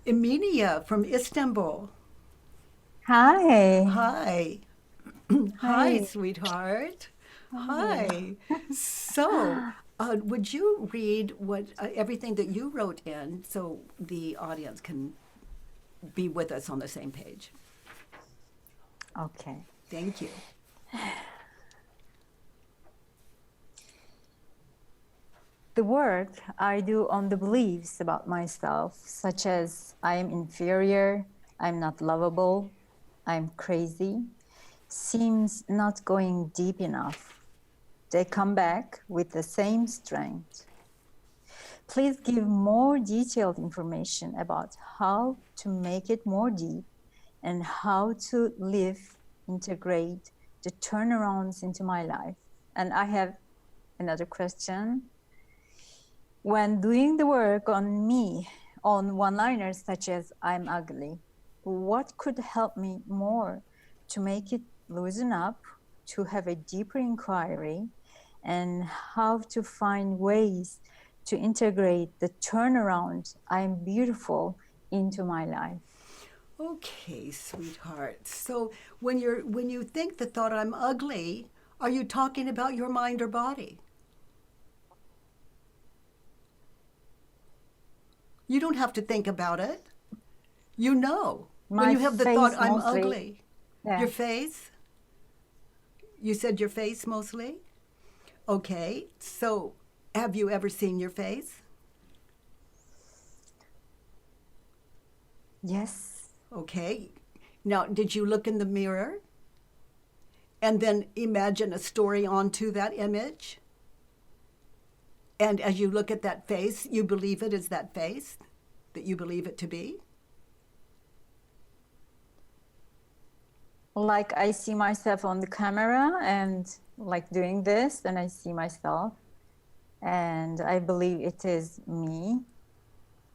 Emina from Istanbul. Hi. Hi. Hi, Hi. sweetheart. Hi. Hi. So, would you read what everything that you wrote in so the audience can be with us on the same page? Okay. Thank you. The work I do on the beliefs about myself, such as I am inferior, I'm not lovable, I'm crazy, seems not going deep enough. They come back with the same strength. Please give more detailed information about how to make it more deep and how to live, integrate the turnarounds into my life. And I have another question. When doing the work on me, on one-liners such as I'm ugly, what could help me more to make it loosen up, to have a deeper inquiry, and how to find ways to integrate the turnaround I'm beautiful into my life? Okay, sweetheart. So, when you think the thought I'm ugly, are you talking about your mind or body? You don't have to think about it. You know. When My you have the thought face I'm mostly, ugly, your yeah. face, you said your face mostly? Okay, so have you ever seen your face? Yes. Okay. Now, did you look in the mirror and then imagine a story onto that image? And as you look at that face, you believe it is that face that you believe it to be? Like I see myself on the camera and like doing this, and I see myself and I believe it is me,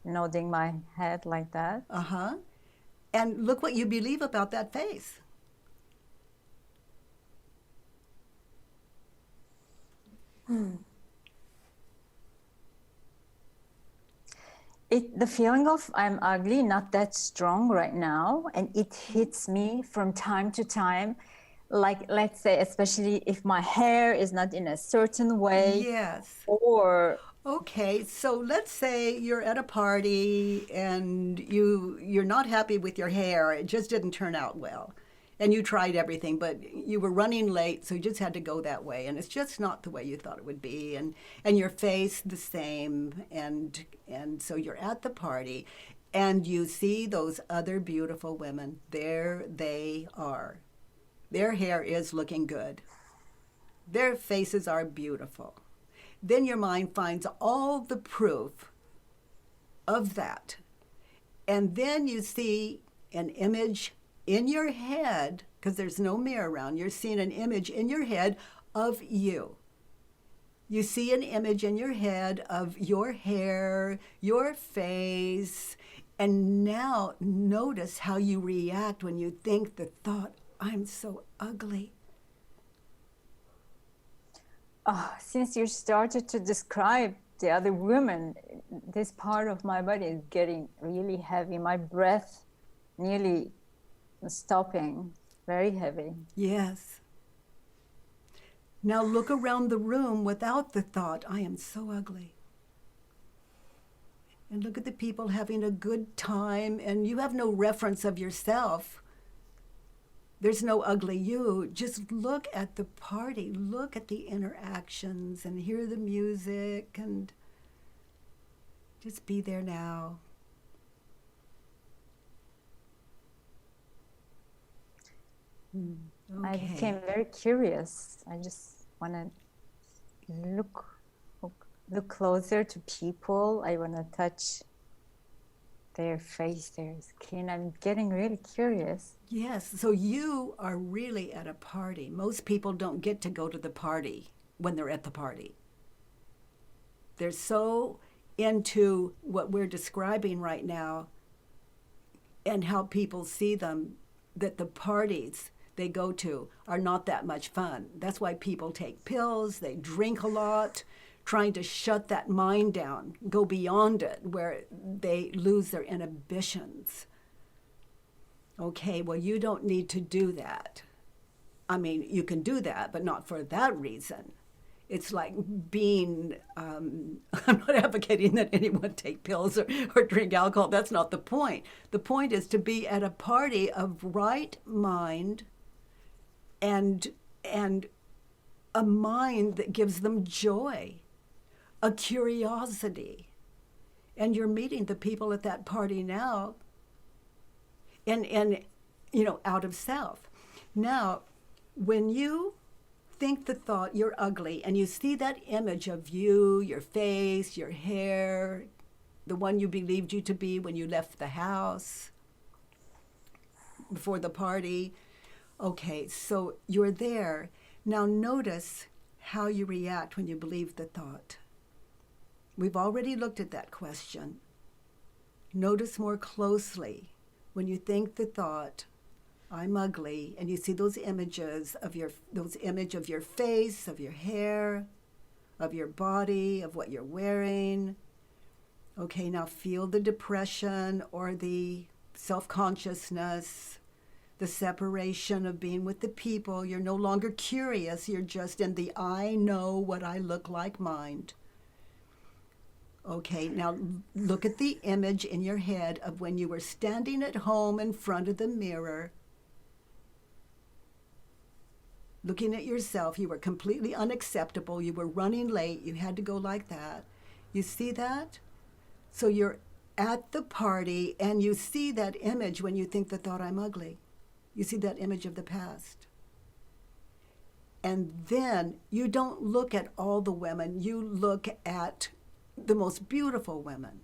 nodding my head like that. Uh huh. And look what you believe about that face. The feeling of I'm ugly, not that strong right now, and it hits me from time to time. Like, let's say, especially if my hair is not in a certain way, Yes. or Okay, so let's say you're at a party and you're not happy with your hair. It just didn't turn out well. And you tried everything, but you were running late, so you just had to go that way. And it's just not the way you thought it would be. And your face the same. And so you're at the party and you see those other beautiful women. There they are. Their hair is looking good. Their faces are beautiful. Then your mind finds all the proof of that. And then you see an image in your head, because there's no mirror around, you're seeing an image in your head of you. You see an image in your head of your hair, your face, and now notice how you react when you think the thought, I'm so ugly. since you started to describe the other woman, this part of my body is getting really heavy. My breath nearly stopping, very heavy. Yes. Now look around the room without the thought, I am so ugly. And look at the people having a good time, and you have no reference of yourself. There's no ugly you. Just look at the party, look at the interactions, and hear the music, and just be there now. I Okay. became very curious. I just want to look, look closer to people. I want to touch their face, their skin. I'm getting really curious. Yes, so you are really at a party. Most people don't get to go to the party when they're at the party. They're so into what we're describing right now and how people see them that the parties they go to are not that much fun. That's why people take pills, they drink a lot, trying to shut that mind down, go beyond it, where they lose their inhibitions. Okay, well, you don't need to do that. I mean, you can do that, but not for that reason. It's like being, I'm not advocating that anyone take pills or drink alcohol. That's not the point. The point is to be at a party of right mind and a mind that gives them joy, a curiosity. And you're meeting the people at that party now and out of self. Now, when you think the thought you're ugly and you see that image of you, your face, your hair, the one you believed you to be when you left the house before the party. Okay, so you're there. Now notice how you react when you believe the thought. We've already looked at that question. Notice more closely when you think the thought, I'm ugly, and you see those images of your face, of your hair, of your body, of what you're wearing. Okay, now feel the depression or the self-consciousness, the separation of being with the people. You're no longer curious, you're just in the I know what I look like mind. Okay, now look at the image in your head of when you were standing at home in front of the mirror, looking at yourself. You were completely unacceptable. You were running late. You had to go like that. You see that? So you're at the party and you see that image when you think the thought, I'm ugly. You see that image of the past. And then you don't look at all the women. You look at the most beautiful women,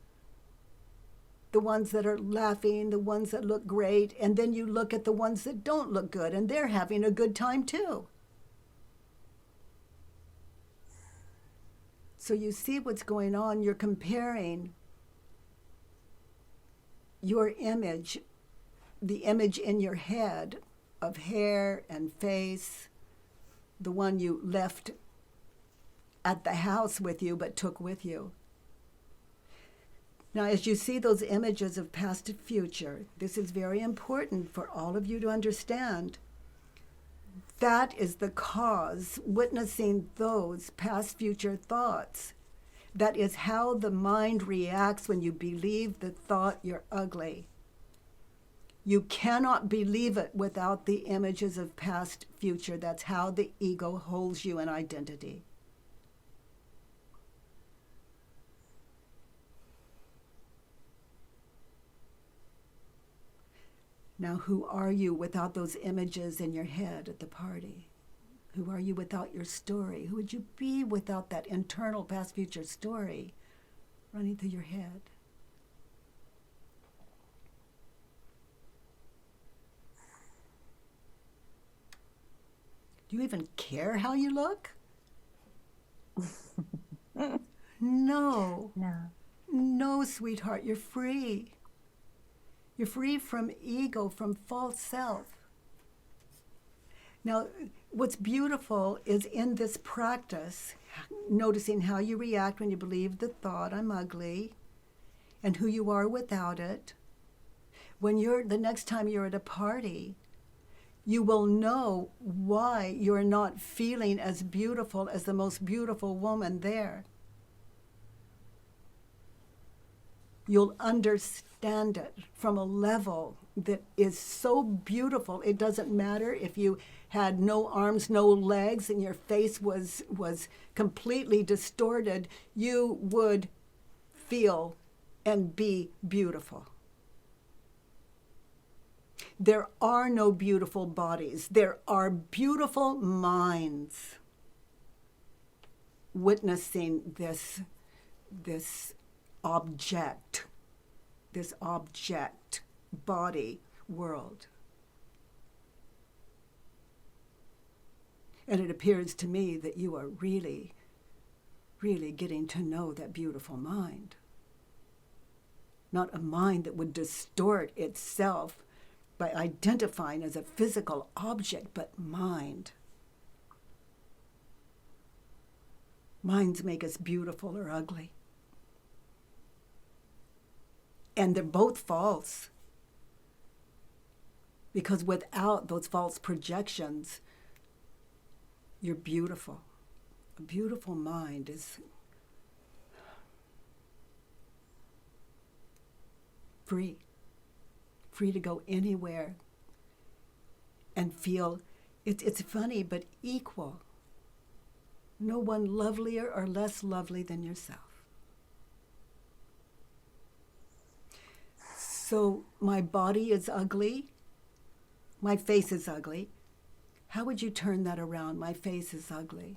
the ones that are laughing, the ones that look great, and then you look at the ones that don't look good, and they're having a good time too. So you see what's going on. You're comparing your image, the image in your head of hair and face, the one you left at the house with you but took with you. Now, as you see those images of past and future, this is very important for all of you to understand. That is the cause, witnessing those past future thoughts. That is how the mind reacts when you believe the thought you're ugly. You cannot believe it without the images of past future. That's how the ego holds you in identity. Now, who are you without those images in your head at the party? Who are you without your story? Who would you be without that internal past-future story running through your head? Do you even care how you look? No. No. No, sweetheart, you're free. You're free from ego, from false self. Now, what's beautiful is in this practice, noticing how you react when you believe the thought, I'm ugly, and who you are without it. When the next time you're at a party, you will know why you're not feeling as beautiful as the most beautiful woman there. You'll understand it from a level that is so beautiful. It doesn't matter if you had no arms, no legs, and your face was completely distorted. You would feel and be beautiful. There are no beautiful bodies. There are beautiful minds witnessing this object body world. And it appears to me that you are really, really getting to know that beautiful mind. Not a mind that would distort itself by identifying as a physical object, but mind. Minds make us beautiful or ugly. And they're both false. Because without those false projections, you're beautiful. A beautiful mind is free. Free to go anywhere and feel, it's funny, but equal. No one lovelier or less lovely than yourself. So my body is ugly. My face is ugly. How would you turn that around? My face is ugly.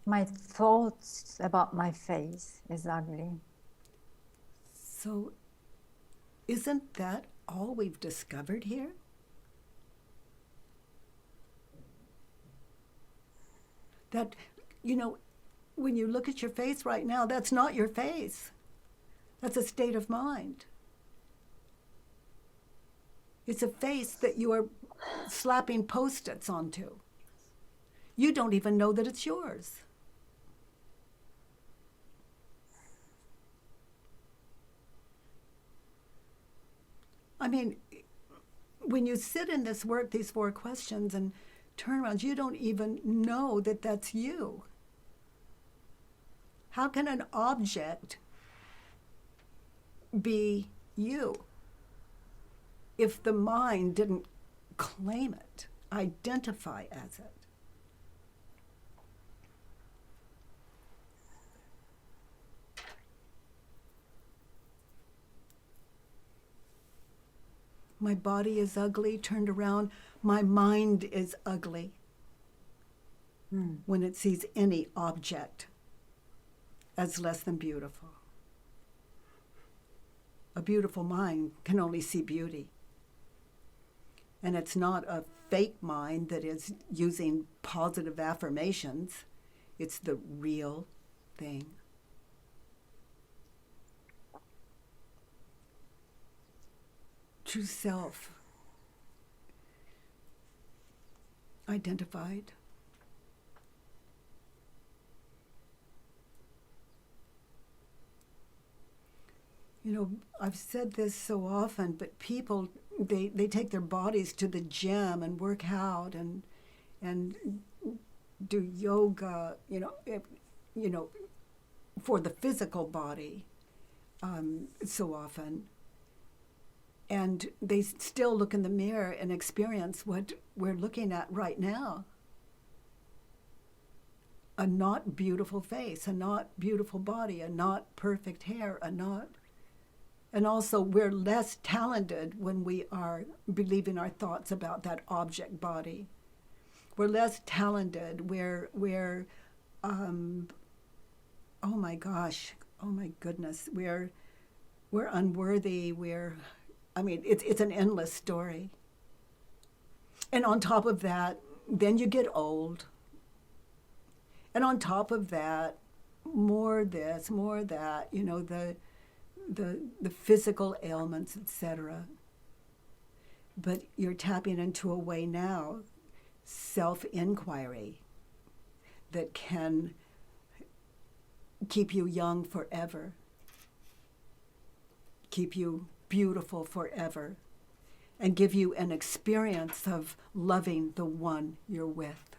My thoughts about my face is ugly. So isn't that all we've discovered here? That, when you look at your face right now, that's not your face. That's a state of mind. It's a face that you are slapping Post-its onto. You don't even know that it's yours. I mean, when you sit in this work, these 4 questions and turnarounds, you don't even know that that's you. How can an object be you if the mind didn't claim it, identify as it? My body is ugly, turned around. My mind is ugly when it sees any object as less than beautiful. A beautiful mind can only see beauty. And it's not a fake mind that is using positive affirmations. It's the real thing. True self, identified. I've said this so often, but people, they take their bodies to the gym and work out and do yoga, for the physical body so often. And they still look in the mirror and experience what we're looking at right now. A not beautiful face, a not beautiful body, a not perfect hair, and also we're less talented when we are believing our thoughts about that object body. We're less talented, we're oh my gosh, oh my goodness, we're unworthy, it's an endless story. And on top of that, then you get old. And on top of that, more this, more that, the physical ailments, etc. But you're tapping into a way now, self-inquiry, that can keep you young forever, keep you beautiful forever, and give you an experience of loving the one you're with.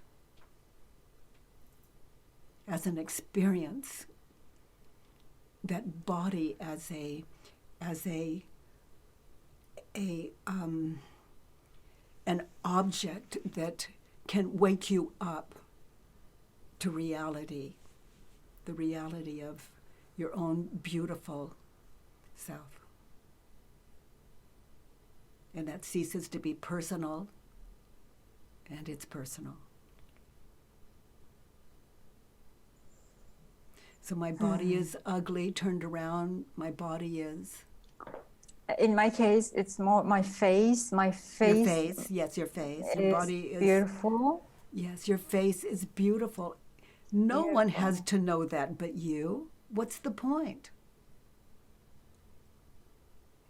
As an experience, that body as an object that can wake you up to reality, the reality of your own beautiful self. And that ceases to be personal, and it's personal. So my body is ugly, turned around, my body is... In my case, it's more my face. My face. Your face, yes, your face. Your body is beautiful. Yes, your face is beautiful. No one has to know that but you. What's the point?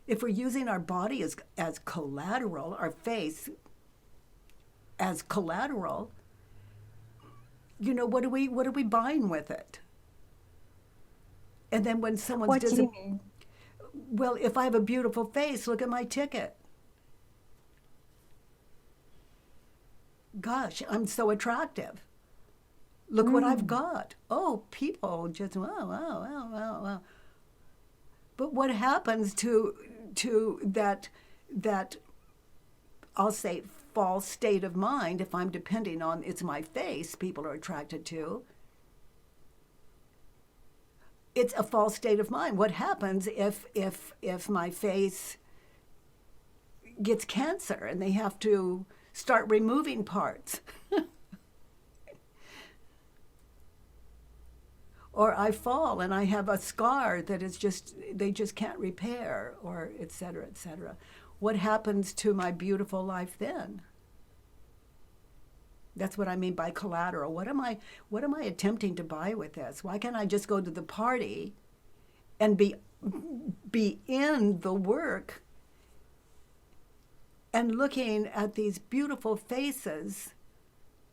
If we're using our body as collateral, our face as collateral, what are we buying with it? And then when someone's What do you mean? well, if I have a beautiful face, look at my ticket. Gosh, I'm so attractive. Look what I've got. Oh, people just wow, wow, wow, wow, wow. But what happens to that I'll say false state of mind if I'm depending on it's my face people are attracted to? It's a false state of mind. What happens if my face gets cancer and they have to start removing parts? Or I fall and I have a scar that is they just can't repair, or et cetera, et cetera. What happens to my beautiful life then? That's what I mean by collateral. What am I attempting to buy with this? Why can't I just go to the party and be in the work and looking at these beautiful faces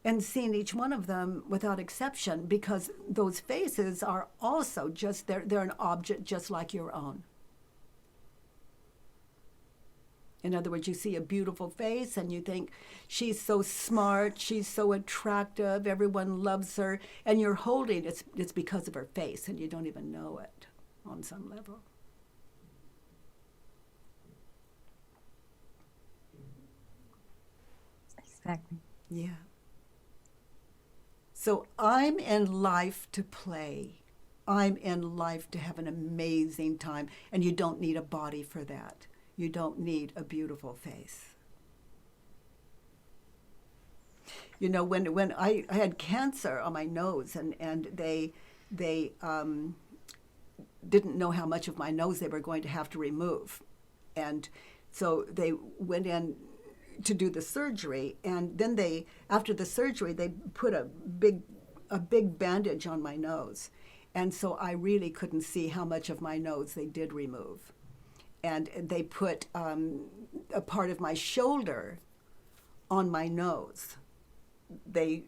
and seeing each one of them without exception, because those faces are also just, they're an object just like your own. In other words, you see a beautiful face and you think, she's so smart, she's so attractive, everyone loves her, and you're holding, it's because of her face and you don't even know it on some level. Exactly. Yeah. So I'm in life to play. I'm in life to have an amazing time. And you don't need a body for that. You don't need a beautiful face. You know, when I had cancer on my nose and they didn't know how much of my nose they were going to have to remove. And so they went in to do the surgery, and then after the surgery they put a big bandage on my nose, and so I really couldn't see how much of my nose they did remove. And they put a part of my shoulder on my nose. They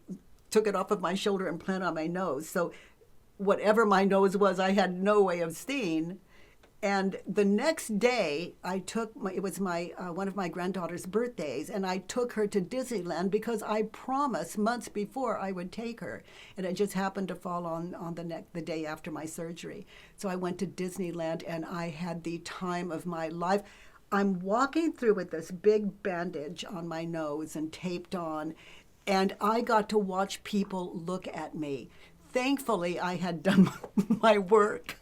took it off of my shoulder and planted on my nose, so whatever my nose was I had no way of seeing. And the next day, it was my one of my granddaughter's birthdays, and I took her to Disneyland because I promised months before I would take her, and it just happened to fall on the day after my surgery. So I went to Disneyland, and I had the time of my life. I'm walking through with this big bandage on my nose and taped on, and I got to watch people look at me. Thankfully, I had done my work,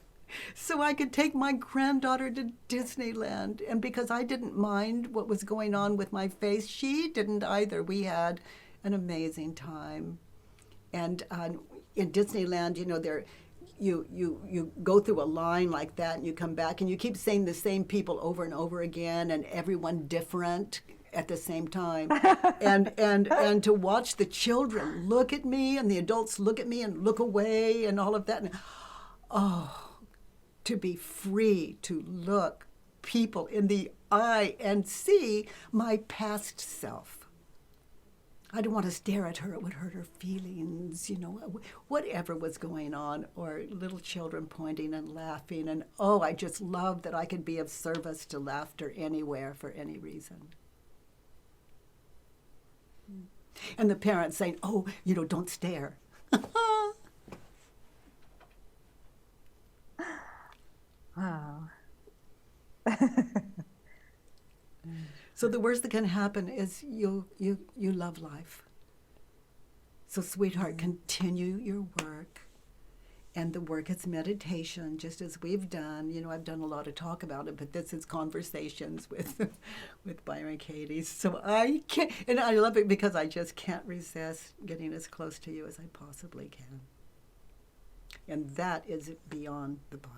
so I could take my granddaughter to Disneyland. And because I didn't mind what was going on with my face, she didn't either. We had an amazing time. And in Disneyland, you know, you go through a line like that and you come back and you keep seeing the same people over and over again, and everyone different at the same time. and to watch the children look at me and the adults look at me and look away and all of that. And, to be free to look people in the eye and see my past self. I didn't want to stare at her. It would hurt her feelings, you know, whatever was going on, or little children pointing and laughing. And, I just loved that I could be of service to laughter anywhere for any reason. And the parents saying, don't stare. Wow. So the worst that can happen is you love life. So sweetheart, continue your work. And the work is meditation, just as we've done. You know, I've done a lot of talk about it, but this is conversations with Byron Katie. So I can't, and I love it because I just can't resist getting as close to you as I possibly can. And that is beyond the body.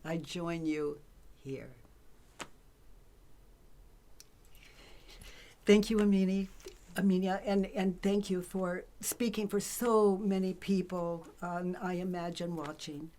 I join you here. Thank you, Emina, and thank you for speaking for so many people, I imagine, watching.